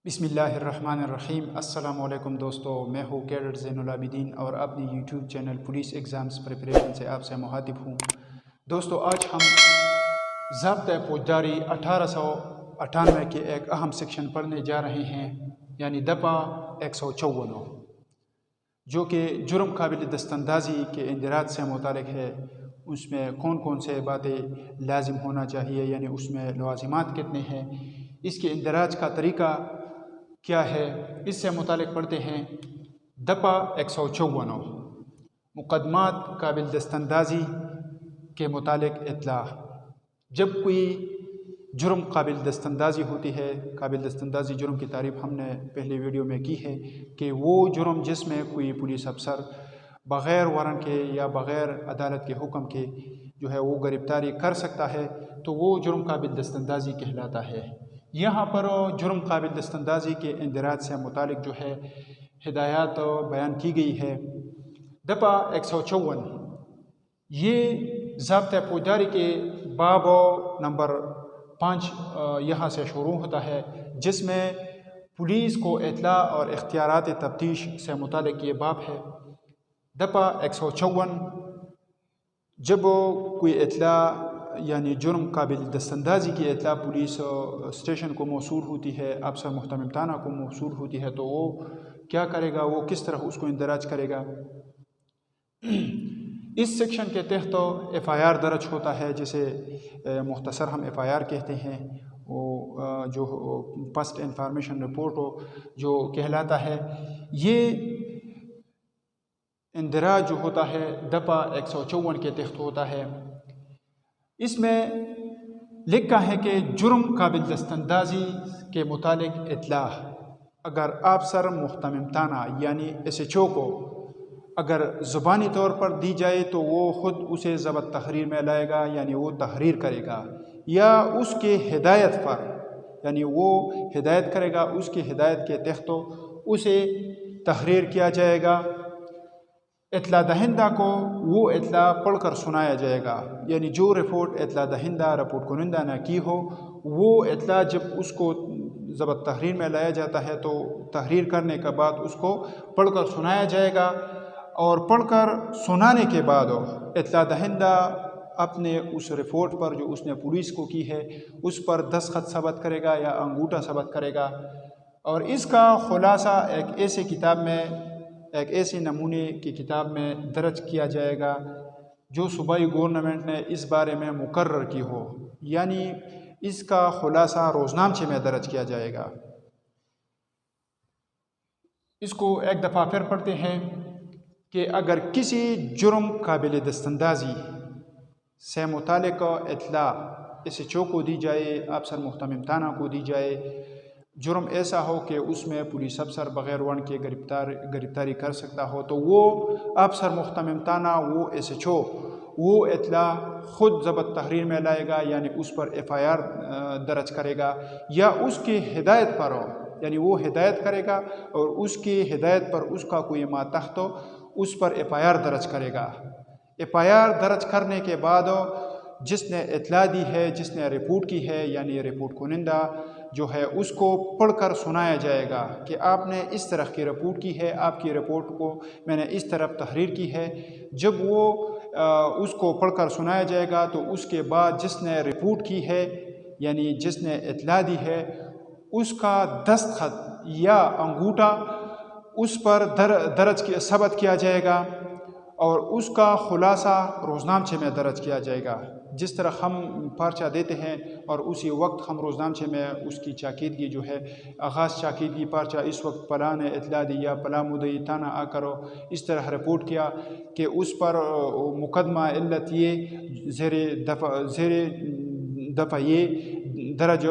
بسم اللہ الرحمن الرحیم۔ السلام علیکم دوستو، میں ہوں کیڈٹ زین العابدین اور اپنی YouTube channel police exams preparation سے آپ سے مخاطب ہوں۔ دوستو، آج ہم ضابطۂ فوجداری 1898 کے ایک اہم سیکشن پڑھنے جا رہے ہیں، یعنی دفعہ 154، جو کہ جرم قابل دستاندازی کے اندراج سے متعلق ہے۔ اس میں کون کون سے باتیں لازم ہونا چاہیے، یعنی اس میں لوازمات کتنے ہیں، اس کے اندراج کا طریقہ کیا ہے، اس سے متعلق پڑھتے ہیں۔ دفعہ 154، مقدمات قابل دستاندازی کے متعلق اطلاع۔ جب کوئی جرم قابل دستاندازی ہوتی ہے، قابل دستاندازی جرم کی تعریف ہم نے پہلے ویڈیو میں کی ہے کہ وہ جرم جس میں کوئی پولیس افسر بغیر وارنٹ کے یا بغیر عدالت کے حکم کے جو ہے وہ گرفتاری کر سکتا ہے، تو وہ جرم قابل دستاندازی کہلاتا ہے۔ یہاں پر جرم قابل دستاندازی کے اندراج سے متعلق جو ہے ہدایات بیان کی گئی ہے۔ دفعہ 154 یہ ضابطۂ فوجداری کے باب نمبر 5 یہاں سے شروع ہوتا ہے، جس میں پولیس کو اطلاع اور اختیارات تفتیش سے متعلق یہ باب ہے۔ دفعہ 154، جب کوئی اطلاع یعنی جرم قابل دستاندازی کی اطلاع پولیس اسٹیشن کو موصول ہوتی ہے، افسر محتمم تھانہ کو موصول ہوتی ہے، تو وہ کیا کرے گا، وہ کس طرح اس کو اندراج کرے گا۔ اس سیکشن کے تحت ایف آئی آر درج ہوتا ہے، جسے مختصر ہم ایف آئی آر کہتے ہیں، وہ جو فرسٹ انفارمیشن رپورٹ جو کہلاتا ہے۔ یہ اندراج جو ہوتا ہے دفعہ 154 کے تحت ہوتا ہے۔ اس میں لکھا ہے کہ جرم قابل دستاندازی کے متعلق اطلاع اگر افسر محتمم تھانہ یعنی ایس ایچ او کو اگر زبانی طور پر دی جائے تو وہ خود اسے ضبط تحریر میں لائے گا، یعنی وہ تحریر کرے گا، یا اس کے ہدایت پر یعنی وہ ہدایت کرے گا، اس کی ہدایت کے تحت اسے تحریر کیا جائے گا۔ اطلاع دہندہ کو وہ اطلاع پڑھ کر سنایا جائے گا، یعنی جو رپورٹ اطلاع دہندہ رپورٹ کنندہ نے کی ہو، وہ اطلاع جب اس کو ضبط تحریر میں لایا جاتا ہے تو تحریر کرنے کے بعد اس کو پڑھ کر سنایا جائے گا، اور پڑھ کر سنانے کے بعد اطلاع دہندہ اپنے اس رپورٹ پر جو اس نے پولیس کو کی ہے اس پر دستخط ثبت کرے گا یا انگوٹھا ثبت کرے گا، اور اس کا خلاصہ ایک ایسے کتاب میں ایک ایسے نمونے کی کتاب میں درج کیا جائے گا جو صوبائی گورنمنٹ نے اس بارے میں مقرر کی ہو، یعنی اس کا خلاصہ روزنامچے میں درج کیا جائے گا۔ اس کو ایک دفعہ پھر پڑھتے ہیں کہ اگر کسی جرم قابل دستاندازی سے متعلق اطلاع ایس ایچ او کو دی جائے، افسر محتمم تھانہ کو دی جائے، جرم ایسا ہو کہ اس میں پولیس افسر بغیر وارنٹ کے گرفتاری کر سکتا ہو، تو وہ افسر محتمم تھانہ وہ ایس ایچ او وہ اطلاع خود ضبط تحریر میں لائے گا، یعنی اس پر ایف آئی آر درج کرے گا، یا اس کی ہدایت پر ہو، یعنی وہ ہدایت کرے گا اور اس کی ہدایت پر اس کا کوئی ماتحت ہو اس پر ایف آئی آر درج کرے گا۔ ایف آئی آر درج کرنے کے بعد جس نے اطلاع دی ہے، جس نے رپورٹ کی ہے، یعنی رپورٹ کنندہ جو ہے اس کو پڑھ کر سنایا جائے گا کہ آپ نے اس طرح کی رپورٹ کی ہے، آپ کی رپورٹ کو میں نے اس طرح تحریر کی ہے۔ جب وہ اس کو پڑھ کر سنایا جائے گا تو اس کے بعد جس نے رپورٹ کی ہے یعنی جس نے اطلاع دی ہے اس کا دستخط یا انگوٹھا اس پر درج ثبت کیا جائے گا، اور اس کا خلاصہ روزنامچے میں درج کیا جائے گا۔ جس طرح ہم پرچہ دیتے ہیں اور اسی وقت ہم روزنامچے میں اس کی چاکیدگی جو ہے آغاز چاکیدگی پرچہ اس وقت فلاں نے اطلاع دی یا فلاں مدعی تھانہ آ کر اس طرح رپورٹ کیا کہ اس پر مقدمہ علت یہ زیر دفعہ یہ درج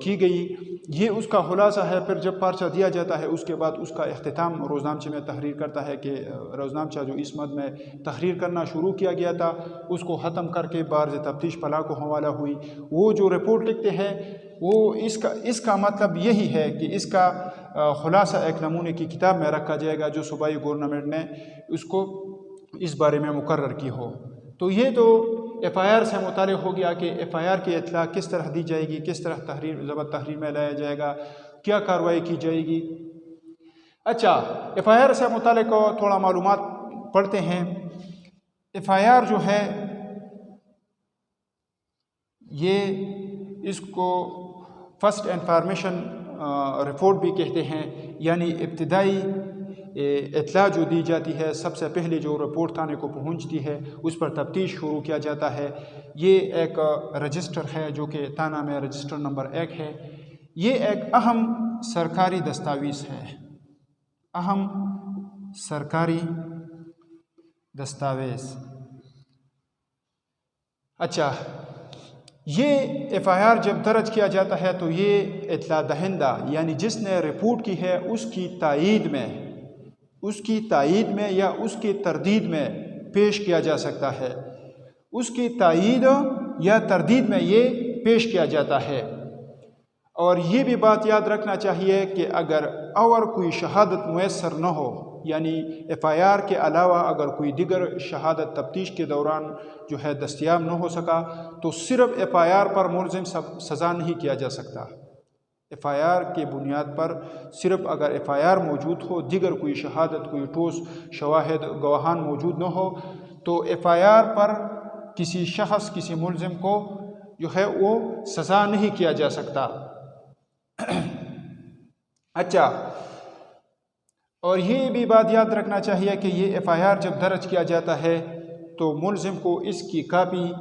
کی گئی، یہ اس کا خلاصہ ہے۔ پھر جب پرچہ دیا جاتا ہے اس کے بعد اس کا اختتام روزنامچے میں تحریر کرتا ہے کہ روزنامچہ جو اس مد میں تحریر کرنا شروع کیا گیا تھا اس کو ختم کر کے بارز تفتیش فلاں کو حوالہ ہوئی۔ وہ جو رپورٹ لکھتے ہیں وہ اس کا مطلب یہی ہے کہ اس کا خلاصہ ایک نمونے کی کتاب میں رکھا جائے گا جو صوبائی گورنمنٹ نے اس کو اس بارے میں مقرر کی ہو۔ تو یہ تو ایف آئی آر سے متعلق ہو گیا کہ ایف آئی آر کی اطلاع کس طرح دی جائے گی، کس طرح ضبط تحریر میں لایا جائے گا۔ کیا کارروائی کی جائے گی؟ اچھا، ایف آئی آر سے متعلق تھوڑا معلومات پڑھتے ہیں۔ ایف آئی آر جو ہے یہ اس کو فرسٹ انفارمیشن رپورٹ بھی کہتے ہیں، یعنی ابتدائی اطلاع جو دی جاتی ہے، سب سے پہلے جو رپورٹ تھانے کو پہنچتی ہے اس پر تفتیش شروع کیا جاتا ہے۔ یہ ایک رجسٹر ہے جو کہ تھانہ میں رجسٹر نمبر 1 ہے۔ یہ ایک اہم سرکاری دستاویز ہے، اہم سرکاری دستاویز۔ اچھا، یہ ایف آئی آر جب درج کیا جاتا ہے تو یہ اطلاع دہندہ یعنی جس نے رپورٹ کی ہے اس کی تائید میں یا اس کی تردید میں پیش کیا جا سکتا ہے۔ اس کی تائید یا تردید میں یہ پیش کیا جاتا ہے۔ اور یہ بھی بات یاد رکھنا چاہیے کہ اگر اور کوئی شہادت میسر نہ ہو، یعنی ایف آئی آر کے علاوہ اگر کوئی دیگر شہادت تفتیش کے دوران جو ہے دستیاب نہ ہو سکا تو صرف ایف آئی آر پر ملزم سزا نہیں کیا جا سکتا۔ ایف آئی آر کے بنیاد پر صرف اگر ایف آئی آر موجود ہو، دیگر کوئی شہادت، کوئی ٹھوس شواہد، گواہان موجود نہ ہو تو ایف آئی آر پر کسی شخص، کسی ملزم کو جو ہے وہ سزا نہیں کیا جا سکتا۔ اچھا، اور یہ بھی بات یاد رکھنا چاہیے کہ یہ ایف آئی آر جب درج کیا جاتا ہے تو ملزم کو اس کی کاپی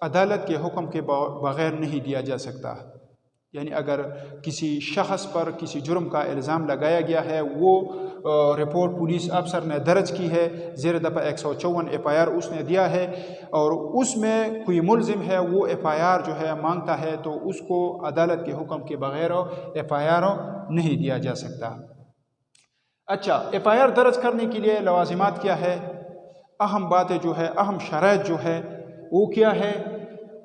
عدالت کے حکم کے بغیر نہیں دیا جا سکتا۔ یعنی اگر کسی شخص پر کسی جرم کا الزام لگایا گیا ہے، وہ رپورٹ پولیس افسر نے درج کی ہے، زیر دفعہ 154 ایف آئی آر اس نے دیا ہے، اور اس میں کوئی ملزم ہے وہ ایف آئی آر جو ہے مانگتا ہے تو اس کو عدالت کے حکم کے بغیر ایف آئی آر نہیں دیا جا سکتا۔ اچھا، ایف آئی آر درج کرنے کے لیے لوازمات کیا ہے؟ اہم باتیں جو ہے، اہم شرائط جو ہے وہ کیا ہے؟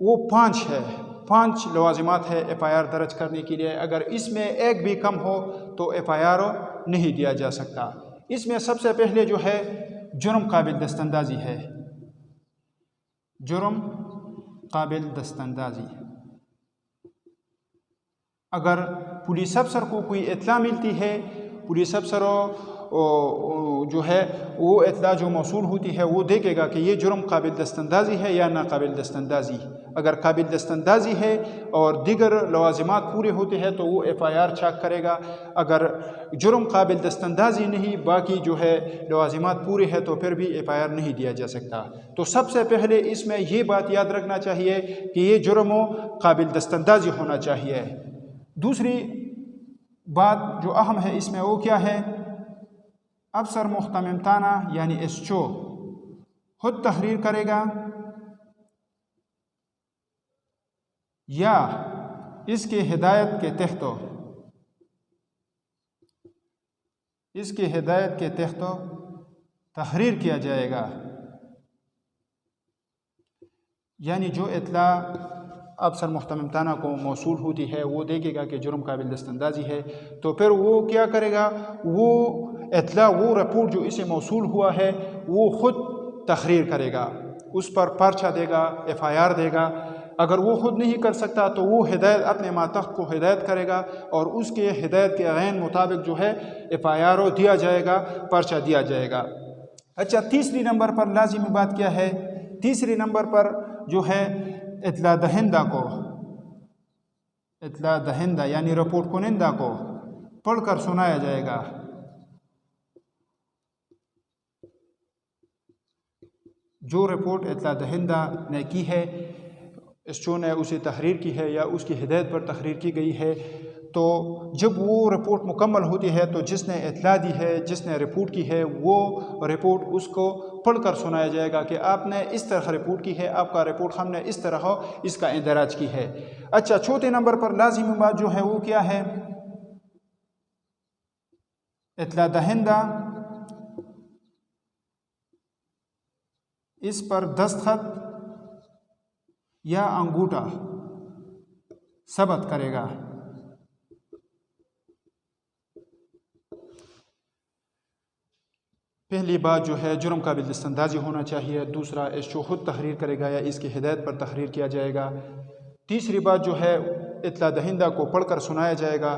وہ 5 ہے، 5 لوازمات ہے ایف آئی آر درج کرنے کے لیے۔ اگر اس میں ایک بھی کم ہو تو ایف آئی آر نہیں دیا جا سکتا۔ اس میں سب سے پہلے جو ہے جرم قابل دستاندازی ہے، جرم قابل دستاندازی۔ اگر پولیس افسر کو کوئی اطلاع ملتی ہے، پولیس افسر جو ہے وہ اطلاع جو موصول ہوتی ہے وہ دیکھے گا کہ یہ جرم قابل دستاندازی ہے یا ناقابل دستاندازی۔ اگر قابل دستاندازی ہے اور دیگر لوازمات پورے ہوتے ہیں تو وہ ایف آئی آر چاک کرے گا۔ اگر جرم قابل دستاندازی نہیں، باقی جو ہے لوازمات پورے ہیں تو پھر بھی ایف آئی آر نہیں دیا جا سکتا۔ تو سب سے پہلے اس میں یہ بات یاد رکھنا چاہیے کہ یہ جرم قابل دستاندازی ہونا چاہیے۔ دوسری بات جو اہم ہے اس میں وہ کیا ہے؟ افسر محتمم تھانہ یعنی ایس ایچ او خود تحریر کرے گا یا اس کے ہدایت کے تحت تحریر کیا جائے گا۔ یعنی جو اطلاع افسر محتمم تھانہ کو موصول ہوتی ہے وہ دیکھے گا کہ جرم قابل دستاندازی ہے تو پھر وہ کیا کرے گا؟ وہ اطلاع، وہ رپورٹ جو اسے موصول ہوا ہے وہ خود تحریر کرے گا، اس پر پرچہ دے گا، ایف آئی آر دے گا۔ اگر وہ خود نہیں کر سکتا تو وہ ہدایت اپنے ماتحت کو ہدایت کرے گا اور اس کے ہدایت کے عین مطابق جو ہے ایف آئی آر دیا جائے گا، پرچہ دیا جائے گا۔ اچھا، تیسری نمبر پر لازمی بات کیا ہے؟ تیسری نمبر پر جو ہے اطلاع دہندہ یعنی رپورٹ کنندہ کو پڑھ کر سنایا جائے گا۔ جو رپورٹ اطلاع دہندہ نے کی ہے، ایس ایچ او نے اسے تحریر کی ہے یا اس کی ہدایت پر تحریر کی گئی ہے، تو جب وہ رپورٹ مکمل ہوتی ہے تو جس نے اطلاع دی ہے، جس نے رپورٹ کی ہے، وہ رپورٹ اس کو پڑھ کر سنایا جائے گا کہ آپ نے اس طرح رپورٹ کی ہے، آپ کا رپورٹ ہم نے اس طرح اس کا اندراج کی ہے۔ اچھا، چوتھے نمبر پر لازمی بات جو ہے وہ کیا ہے؟ اطلاع دہندہ اس پر دستخط یا انگوٹھا ثبت کرے گا۔ پہلی بات جو ہے جرم قابل دستاندازی ہونا چاہیے، دوسرا ایس ایچ او خود تحریر کرے گا یا اس کی ہدایت پر تحریر کیا جائے گا، تیسری بات جو ہے اطلاع دہندہ کو پڑھ کر سنایا جائے گا،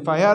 FIR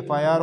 FIR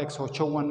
154